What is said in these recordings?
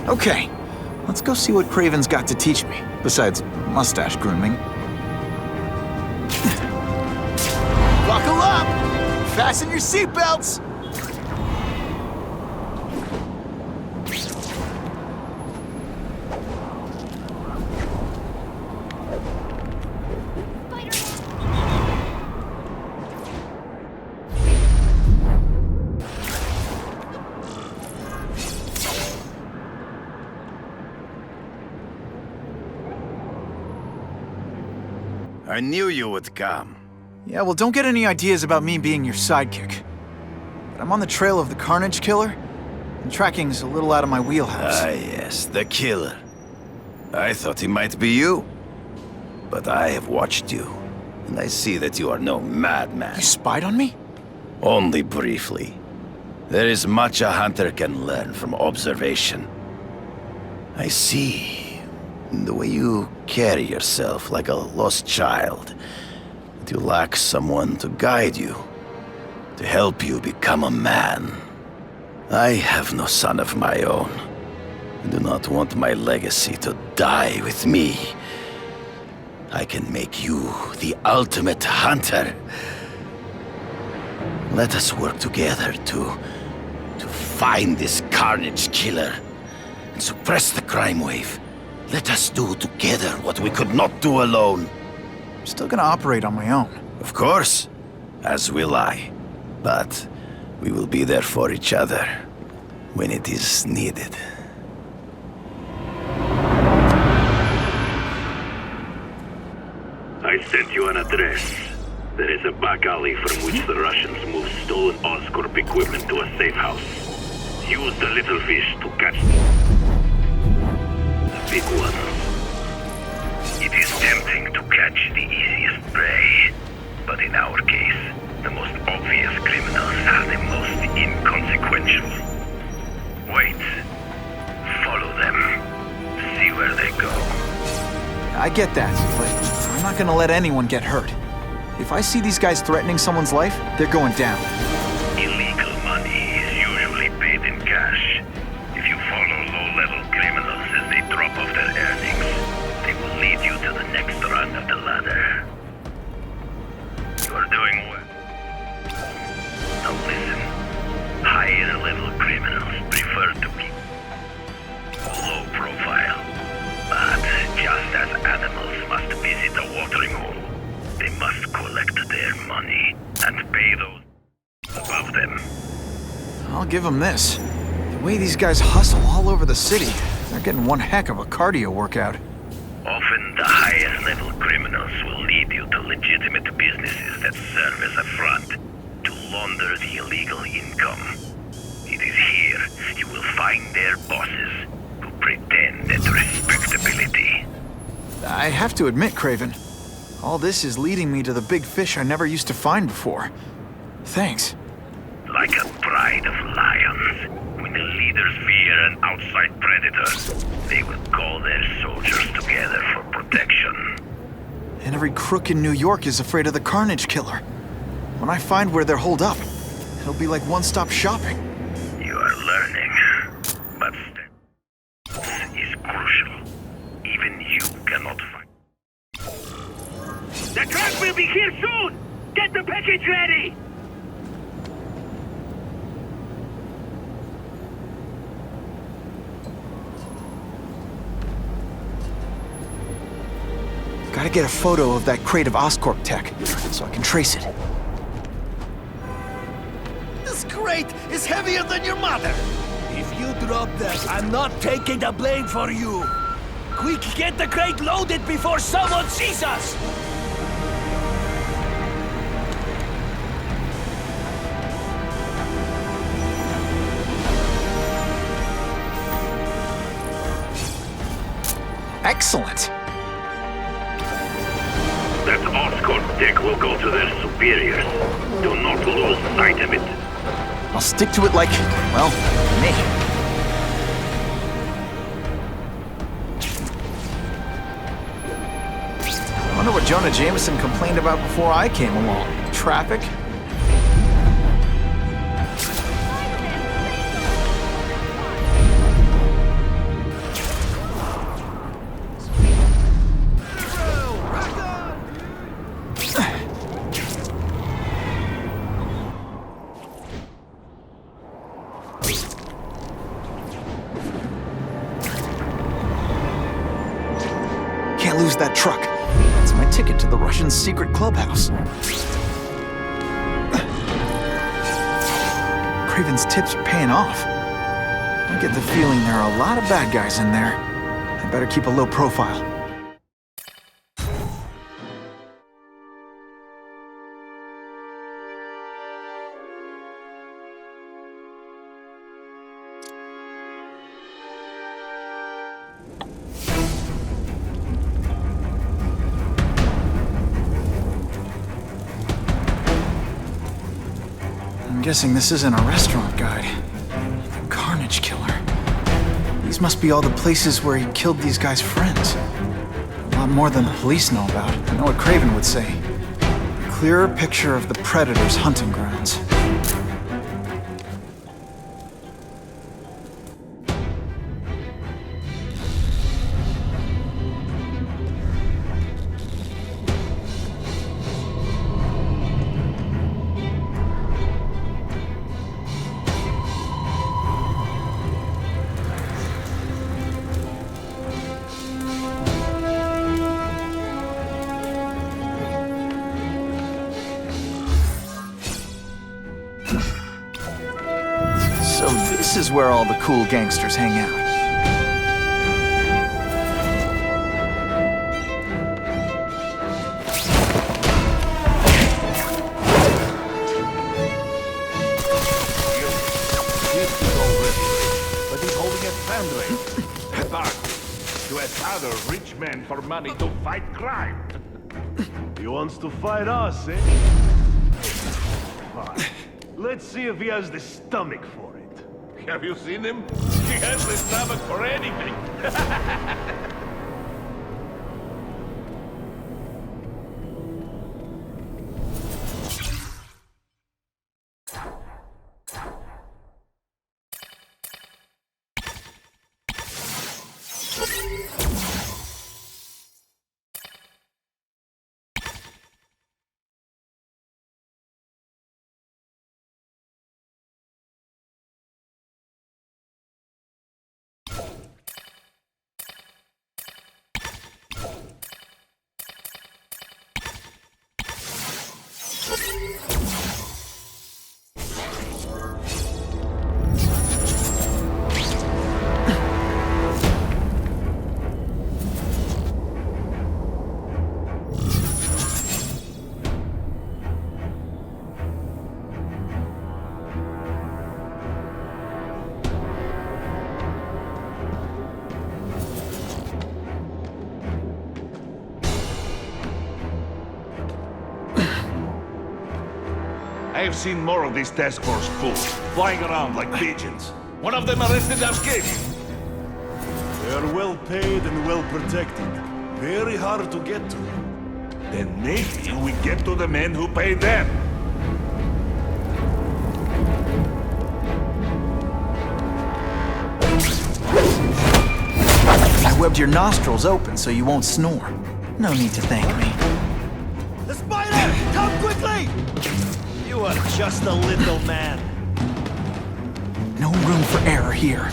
Okay, let's go see what Kraven's got to teach me, besides mustache grooming. Buckle up! Fasten your seatbelts! I knew you would come. Yeah, well, don't get any ideas about me being your sidekick. But I'm on the trail of the Carnage Killer, and tracking's a little out of my wheelhouse. Ah, yes, the killer. I thought he might be you. But I have watched you, and I see that you are no madman. You spied on me? Only briefly. There is much a hunter can learn from observation. I see the way you carry yourself like a lost child. That you lack someone to guide you, to help you become a man. I have no son of my own. I do not want my legacy to die with me. I can make you the ultimate hunter. Let us work together to find this Carnage Killer and suppress the crime wave. Let us do together what we could not do alone. I'm still gonna operate on my own. Of course, as will I. But we will be there for each other when it is needed. I sent you an address. There is a back alley from which the Russians move stolen Oscorp equipment to a safe house. Use the little fish to catch the big one. It is tempting to catch the easiest prey, but in our case, the most obvious criminals are the most inconsequential. Wait. Follow them. See where they go. I get that, but I'm not gonna let anyone get hurt. If I see these guys threatening someone's life, they're going down. Illegal money is usually paid in cash. If you follow low-level criminals as they drop off their earnings, they will lead you to the next rung of the ladder. You are doing well. Now listen. Higher-level criminals prefer to keep low profile. But just as animals must visit a watering hole, they must collect their money and pay those above them. I'll give them this. The way these guys hustle all over the city, they're getting one heck of a cardio workout. Often the highest level criminals will lead you to legitimate businesses that serve as a front to launder the illegal income. It is here you will find their bosses who pretend at respectability. I have to admit, Kraven, all this is leading me to the big fish I never used to find before. Thanks. Like a pride of lions, when the leaders fear an outside predator, they will call their soldiers together for protection. And every crook in New York is afraid of the Carnage Killer. When I find where they're holed up, it'll be like one-stop shopping. You are learning, but steps is crucial. Even you cannot find. The truck will be here soon! Get the package ready! Gotta get a photo of that crate of Oscorp tech, so I can trace it. This crate is heavier than your mother! If you drop that, I'm not taking the blame for you! Quick, get the crate loaded before someone sees us! Excellent! That Oscorp tech will go to their superiors. Do not lose sight of it. I'll stick to it like, well, me. I wonder what Jonah Jameson complained about before I came along. Traffic? lose that truck. That's my ticket to the Russian secret clubhouse. Craven's tips are paying off. I get the feeling there are a lot of bad guys in there. I better keep a low profile. I'm guessing this isn't a restaurant guide. The Carnage Killer. These must be all the places where he killed these guys' friends. A lot more than the police know about. I know what Craven would say. A clearer picture of the Predator's hunting grounds. So this is where all the cool gangsters hang out. But he's holding a fundraiser. Back to another rich man for money to fight crime. He wants to fight us, eh? Fine. Let's see if he has the stomach for it. Have you seen him? He has the stomach for anything. I have seen more of these task force fools flying around like pigeons. One of them arrested our kid. They are well paid and well protected. Very hard to get to. Then maybe we get to the men who pay them. I webbed your nostrils open so you won't snore. No need to thank me. The spider! Come quickly! You are just a little man. No room for error here.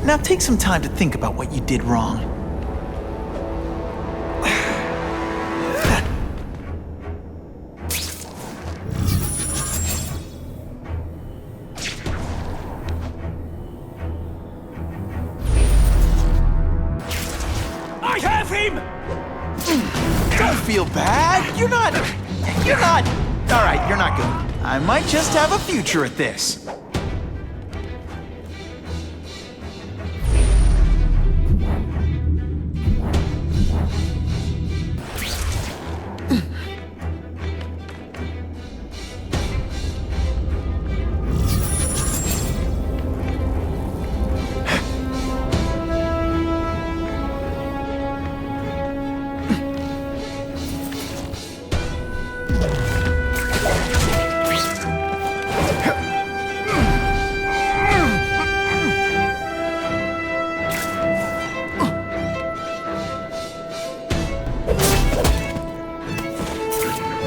Now take some time to think about what you did wrong. time! Don't feel bad. You're not... All right, you're not good. I might just have a future at this.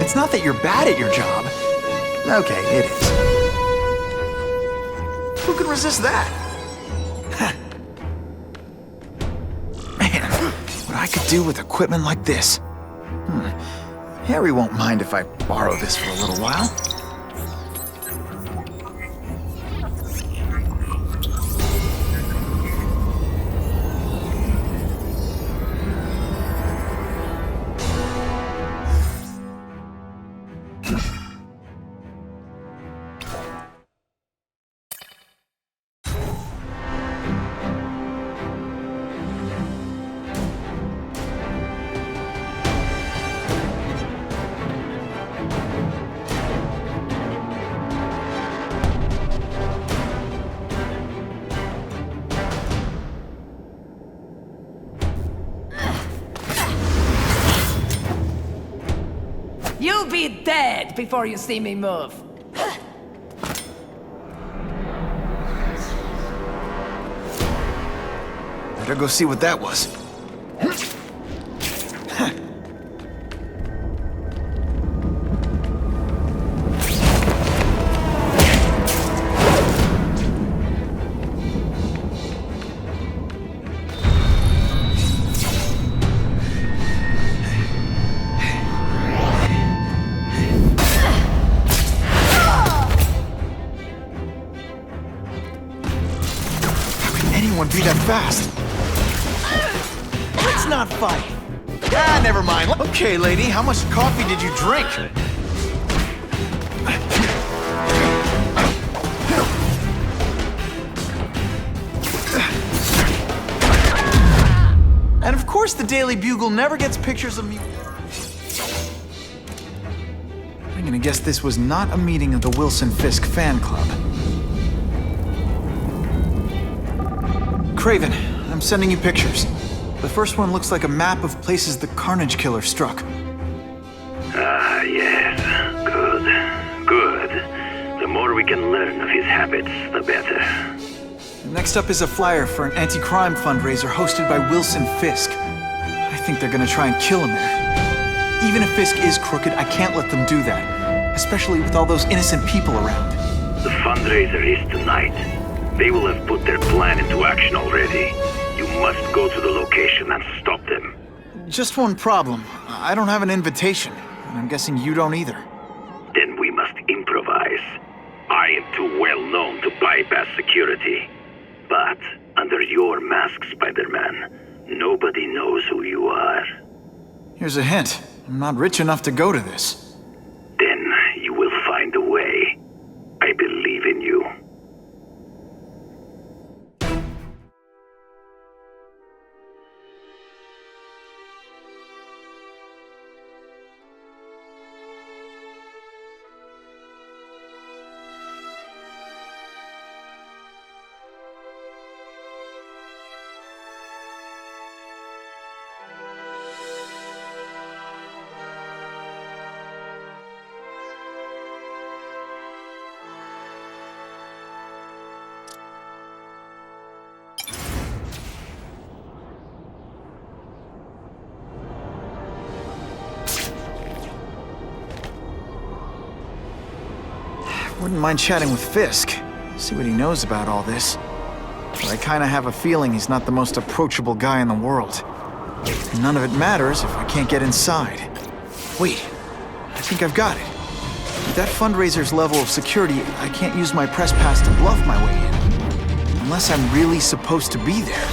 It's not that you're bad at your job. Okay, it is. Who can resist that? Man, what I could do with equipment like this. Harry won't mind if I borrow this for a little while. You'll be dead before you see me move. Better go see what that was. Anyone be that fast? Let's not fight. Ah, never mind. Okay, lady, how much coffee did you drink? And of course the Daily Bugle never gets pictures of me. I'm gonna guess this was not a meeting of the Wilson Fisk fan club. Craven, I'm sending you pictures. The first one looks like a map of places the Carnage Killer struck. Ah, yes. Good. Good. The more we can learn of his habits, the better. Next up is a flyer for an anti-crime fundraiser hosted by Wilson Fisk. I think they're gonna try and kill him there. Even if Fisk is crooked, I can't let them do that. Especially with all those innocent people around. The fundraiser is tonight. They will have put their plan into action already. You must go to the location and stop them. Just one problem. I don't have an invitation, and I'm guessing you don't either. Then we must improvise. I am too well known to bypass security. But under your mask, Spider-Man, nobody knows who you are. Here's a hint. I'm not rich enough to go to this. Then you will find a way. I believe in you. Wouldn't mind chatting with Fisk. See what he knows about all this. But I kinda have a feeling he's not the most approachable guy in the world. And none of it matters if I can't get inside. Wait, I think I've got it. With that fundraiser's level of security, I can't use my press pass to bluff my way in. Unless I'm really supposed to be there.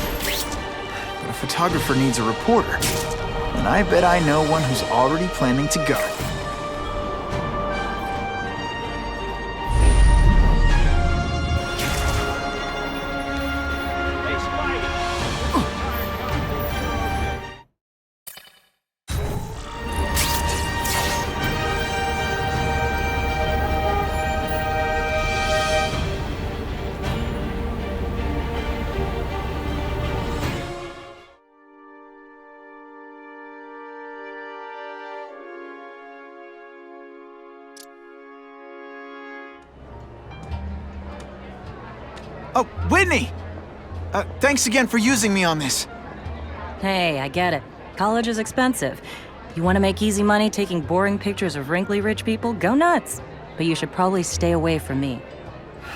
But photographer needs a reporter. And I bet I know one who's already planning to go. Oh, Whitney! Thanks again for using me on this. Hey, I get it. College is expensive. You want to make easy money taking boring pictures of wrinkly rich people? Go nuts. But you should probably stay away from me.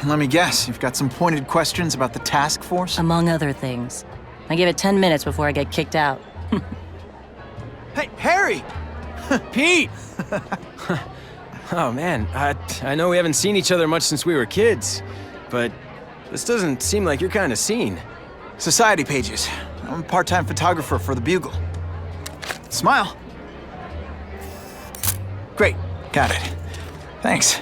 Let me guess, you've got some pointed questions about the task force? Among other things. I give it 10 minutes before I get kicked out. Hey, Harry! Pete! Oh man, I know we haven't seen each other much since we were kids, but this doesn't seem like your kind of scene. Society pages. I'm a part-time photographer for the Bugle. Smile. Great, got it. Thanks.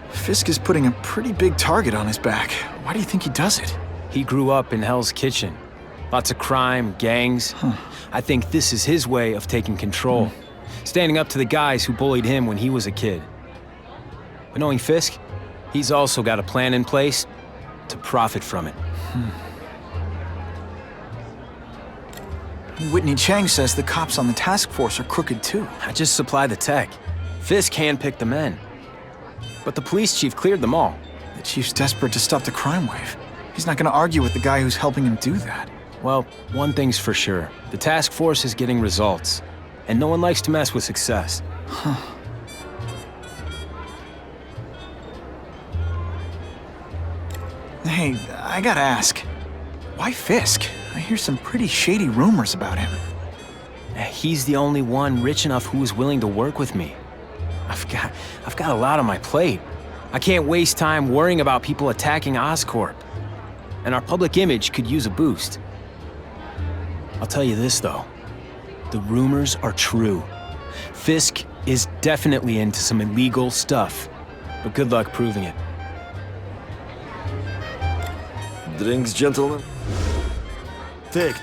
Fisk is putting a pretty big target on his back. Why do you think he does it? He grew up in Hell's Kitchen. Lots of crime, gangs. I think this is his way of taking control. Standing up to the guys who bullied him when he was a kid. But knowing Fisk, he's also got a plan in place to profit from it. Whitney Chang says the cops on the task force are crooked too. I just supply the tech. Fisk handpicked the men. But the police chief cleared them all. The chief's desperate to stop the crime wave. He's not gonna argue with the guy who's helping him do that. Well, one thing's for sure. The task force is getting results. And no one likes to mess with success. Hey, I gotta ask. Why Fisk? I hear some pretty shady rumors about him. He's the only one rich enough who is willing to work with me. I've got a lot on my plate. I can't waste time worrying about people attacking Oscorp. And our public image could use a boost. I'll tell you this, though. The rumors are true. Fisk is definitely into some illegal stuff. But good luck proving it. Drinks, gentlemen? Take.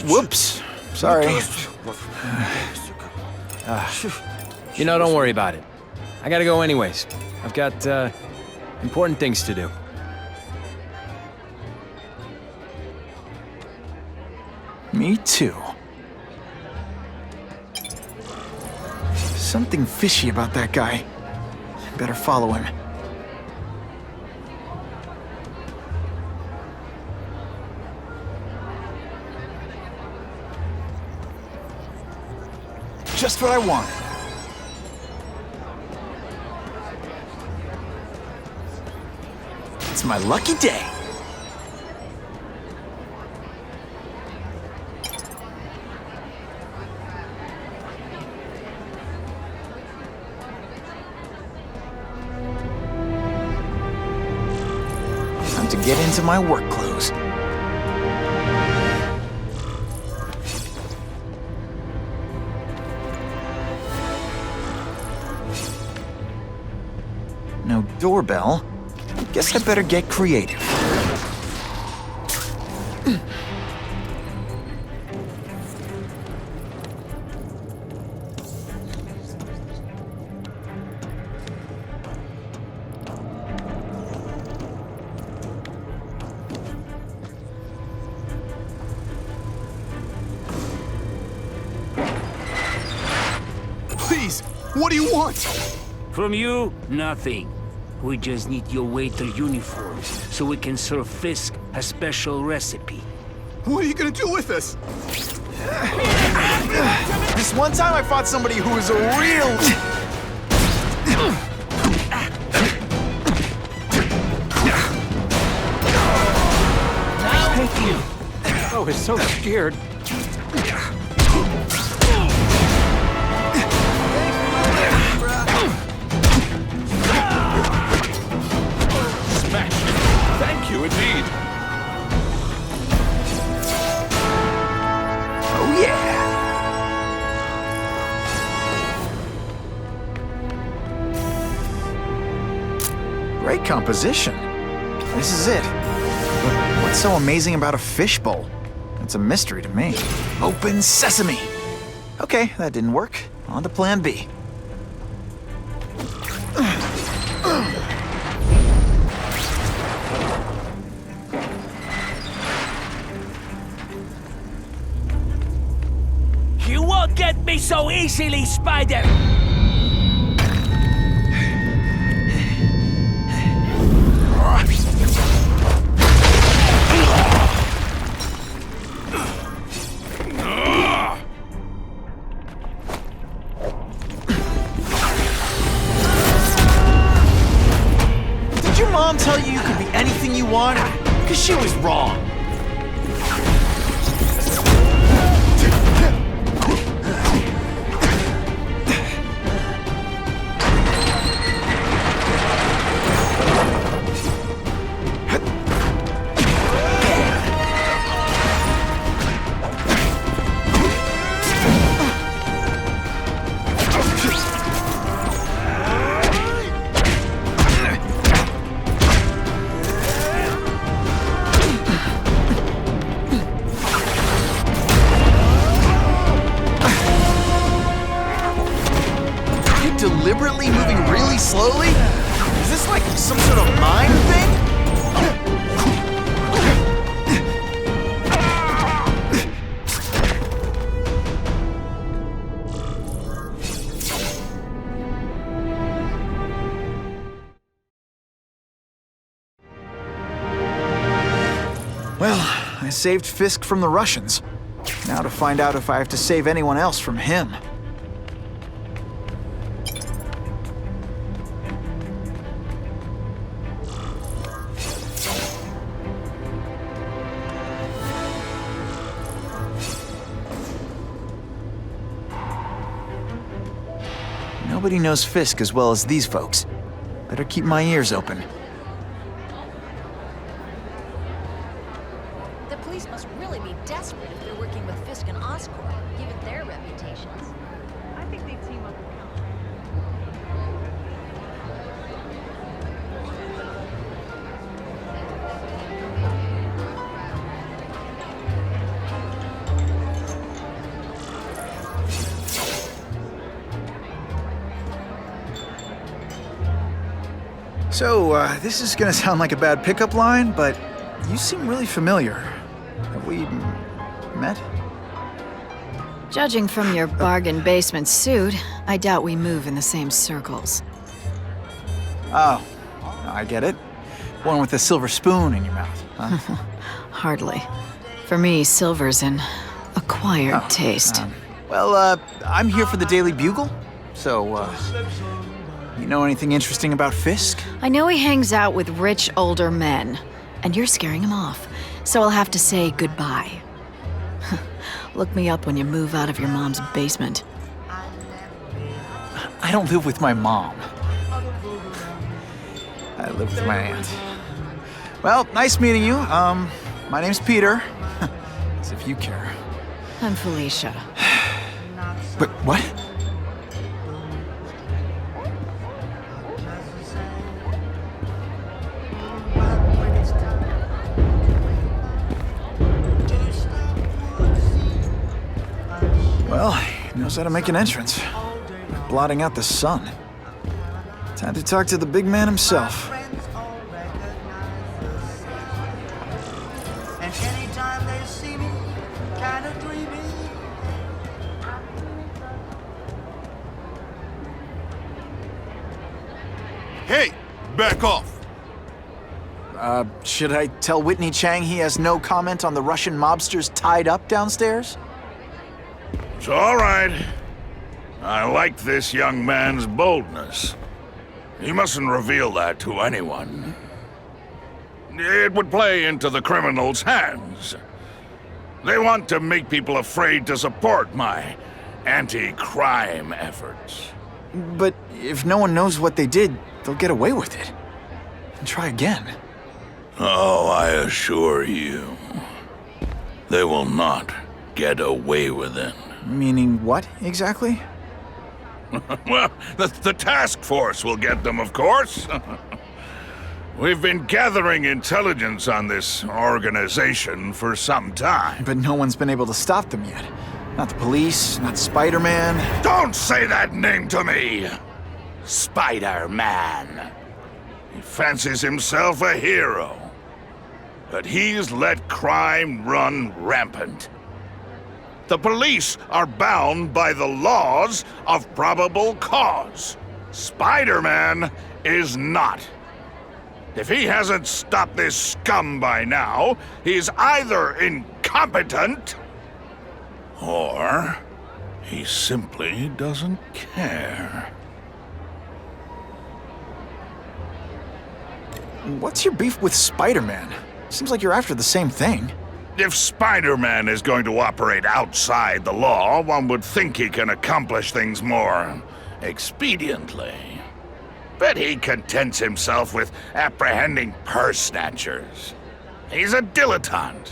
Whoops. Sorry. You know, don't worry about it. I gotta go anyways. I've got, important things to do. Me too. Something fishy about that guy. Better follow him. Just what I want. It's my lucky day. Time to get into my work clothes. No doorbell. Guess I better get creative. Please, what do you want? From you, nothing. We just need your waiter uniforms so we can serve Fisk a special recipe. What are you gonna do with us? This one time I fought somebody who was a real... Thank you. I was so scared. Great composition. This is it. But what's so amazing about a fishbowl? It's a mystery to me. Open sesame! Okay, that didn't work. On to plan B. You won't get me so easily, Spider! Did your mom tell you you could be anything you want? Because she was wrong. Deliberately moving really slowly? Is this like some sort of mind thing? Well, I saved Fisk from the Russians. Now to find out if I have to save anyone else from him. Nobody knows Fisk as well as these folks. Better keep my ears open. The police must really be desperate if they're working with Fisk and Oscorp, given their reputations. I think they team up with So, this is gonna sound like a bad pickup line, but you seem really familiar. Have we met? Judging from your bargain basement suit, I doubt we move in the same circles. Oh, I get it. One with a silver spoon in your mouth, huh? Hardly. For me, silver's an acquired taste. Well, I'm here for the Daily Bugle, so, you know anything interesting about Fisk? I know he hangs out with rich older men, and you're scaring him off, so I'll have to say goodbye. Look me up when you move out of your mom's basement. I don't live with my mom. I live with my aunt. Well, nice meeting you. My name's Peter. As if you care. I'm Felicia. But what? Well, he knows how to make an entrance. Blotting out the sun. Time to talk to the big man himself. Hey, back off. Should I tell Whitney Chang he has no comment on the Russian mobsters tied up downstairs? It's all right. I like this young man's boldness. He mustn't reveal that to anyone. It would play into the criminals' hands. They want to make people afraid to support my anti-crime efforts. But if no one knows what they did, they'll get away with it. And try again. Oh, I assure you, they will not get away with it. Meaning what, exactly? Well, the task force will get them, of course. We've been gathering intelligence on this organization for some time. But no one's been able to stop them yet. Not the police, not Spiderman. Don't say that name to me! Spider-Man. He fancies himself a hero. But he's let crime run rampant. The police are bound by the laws of probable cause. Spider-Man is not. If he hasn't stopped this scum by now, he's either incompetent, or he simply doesn't care. What's your beef with Spider-Man? Seems like you're after the same thing. If Spider-Man is going to operate outside the law, one would think he can accomplish things more expediently. But he contents himself with apprehending purse snatchers. He's a dilettante,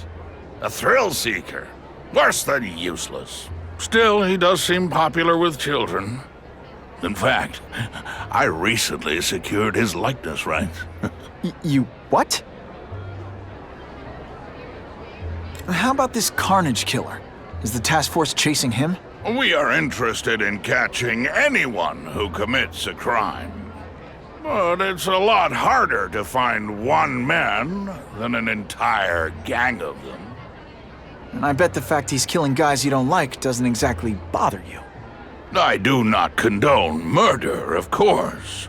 a thrill seeker, worse than useless. Still, he does seem popular with children. In fact, I recently secured his likeness rights. You what? How about this Carnage Killer? Is the task force chasing him? We are interested in catching anyone who commits a crime. But it's a lot harder to find one man than an entire gang of them. And I bet the fact he's killing guys you don't like doesn't exactly bother you. I do not condone murder, of course.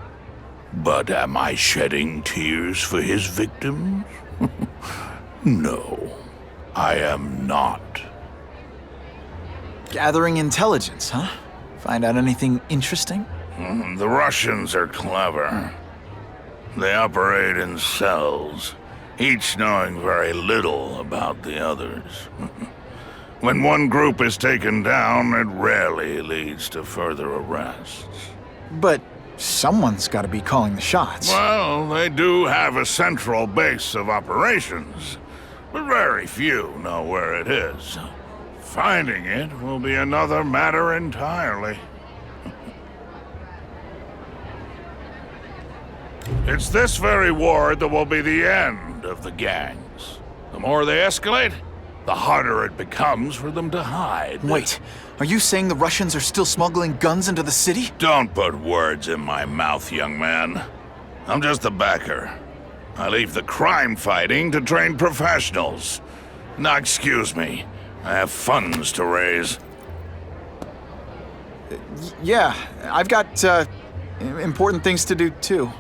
But am I shedding tears for his victims? No, I am not. Gathering intelligence, huh? Find out anything interesting? The Russians are clever. They operate in cells, each knowing very little about the others. When one group is taken down, it rarely leads to further arrests. But someone's got to be calling the shots. Well, they do have a central base of operations, but very few know where it is. Finding it will be another matter entirely. It's this very war that will be the end of the gangs. The more they escalate, the harder it becomes for them to hide. Wait, are you saying the Russians are still smuggling guns into the city? Don't put words in my mouth, young man. I'm just a backer. I leave the crime fighting to trained professionals. Now, excuse me. I have funds to raise. Yeah, I've got important things to do too.